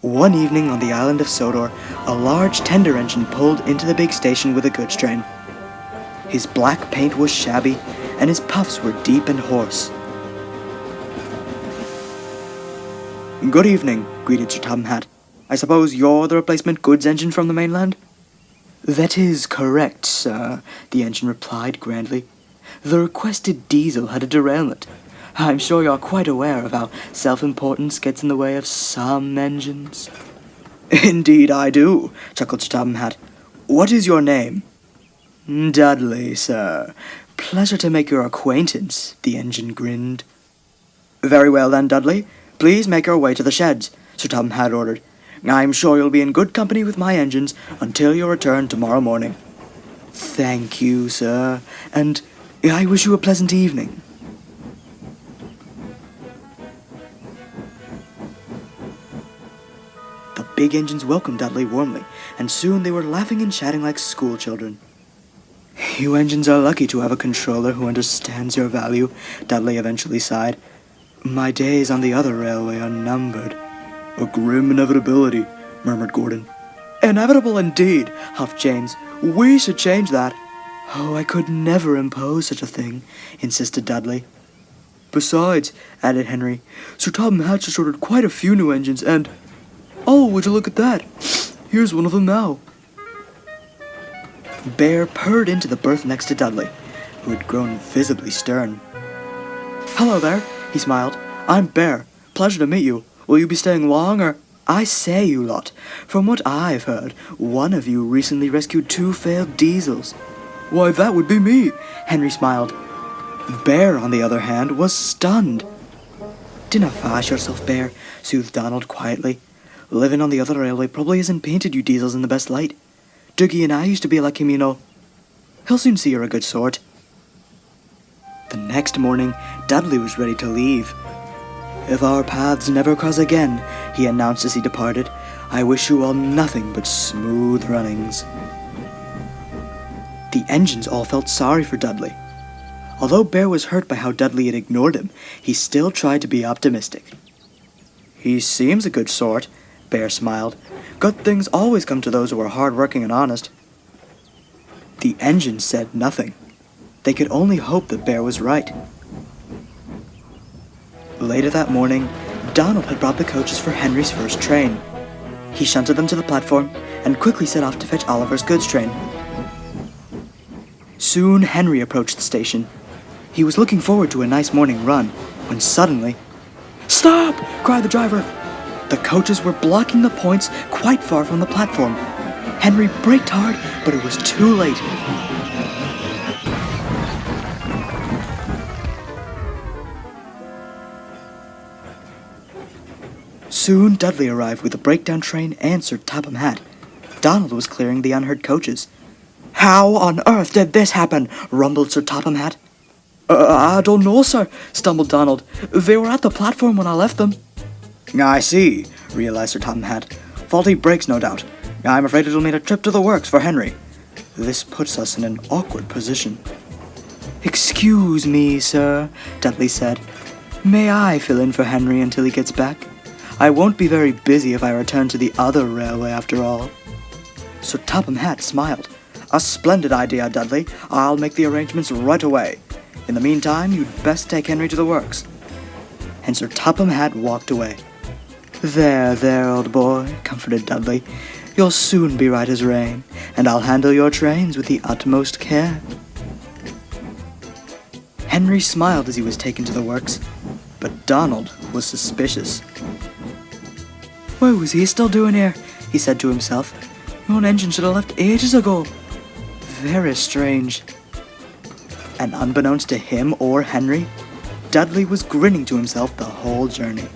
One evening on the island of Sodor, a large tender engine pulled into the big station with a goods train. His black paint was shabby, and his puffs were deep and hoarse. "Good evening," greeted Sir Topham Hatt. "I suppose you're the replacement goods engine from the mainland?" "That is correct, sir," the engine replied grandly. "The requested diesel had a derailment. I'm sure you're quite aware of how self-importance gets in the way of some engines." "Indeed I do," chuckled Sir Topham Hatt. "What is your name?" "Dudley, sir. Pleasure to make your acquaintance," the engine grinned. "Very well then, Dudley. Please make your way to the sheds," Sir Topham Hatt ordered. "I'm sure you'll be in good company with my engines until your return tomorrow morning." "Thank you, sir, and I wish you a pleasant evening." The big engines welcomed Dudley warmly, and soon they were laughing and chatting like schoolchildren. "You engines are lucky to have a controller who understands your value," Dudley eventually sighed. "My days on the other railway are numbered." "A grim inevitability," murmured Gordon. "Inevitable indeed," huffed James. "We should change that." "Oh, I could never impose such a thing," insisted Dudley. "Besides," added Henry, "Sir Topham Hatt just ordered quite a few new engines, and... oh, would you look at that? Here's one of them now." Bear purred into the berth next to Dudley, who had grown visibly stern. "Hello there," he smiled. "I'm Bear. Pleasure to meet you. Will you be staying long, or—" "I say, you lot, from what I've heard, one of you recently rescued 2 failed diesels." "Why, that would be me," Henry smiled. Bear, on the other hand, was stunned. "Dinna fash yourself, Bear," soothed Donald quietly. "Living on the other railway probably hasn't painted you diesels in the best light. Dougie and I used to be like him, you know. He'll soon see you're a good sort." The next morning, Dudley was ready to leave. "If our paths never cross again," he announced as he departed, "I wish you all nothing but smooth runnings." The engines all felt sorry for Dudley. Although Bear was hurt by how Dudley had ignored him, he still tried to be optimistic. "He seems a good sort," Bear smiled. "Good things always come to those who are hard-working and honest." The engines said nothing. They could only hope that Bear was right. Later that morning, Donald had brought the coaches for Henry's first train. He shunted them to the platform and quickly set off to fetch Oliver's goods train. Soon Henry approached the station. He was looking forward to a nice morning run, when suddenly... "Stop!" cried the driver. The coaches were blocking the points quite far from the platform. Henry braked hard, but it was too late. Soon Dudley arrived with the breakdown train and Sir Topham Hatt. Donald was clearing the unhurt coaches. "How on earth did this happen?" rumbled Sir Topham Hatt. I don't know, sir," stumbled Donald. "They were at the platform when I left them." "I see," realized Sir Topham Hatt. "Faulty brakes, no doubt. I'm afraid it'll mean a trip to the works for Henry. This puts us in an awkward position." "Excuse me, sir," Dudley said. "May I fill in for Henry until he gets back? I won't be very busy if I return to the other railway after all." Sir Topham Hatt smiled. "A splendid idea, Dudley. I'll make the arrangements right away. In the meantime, you'd best take Henry to the works." And Sir Topham Hatt walked away. There, old boy," comforted Dudley. "You'll soon be right as rain, and I'll handle your trains with the utmost care." Henry smiled as he was taken to the works, but Donald was suspicious. "What was he still doing here?" he said to himself. "Your own engine should have left ages ago. Very strange." And unbeknownst to him or Henry, Dudley was grinning to himself the whole journey.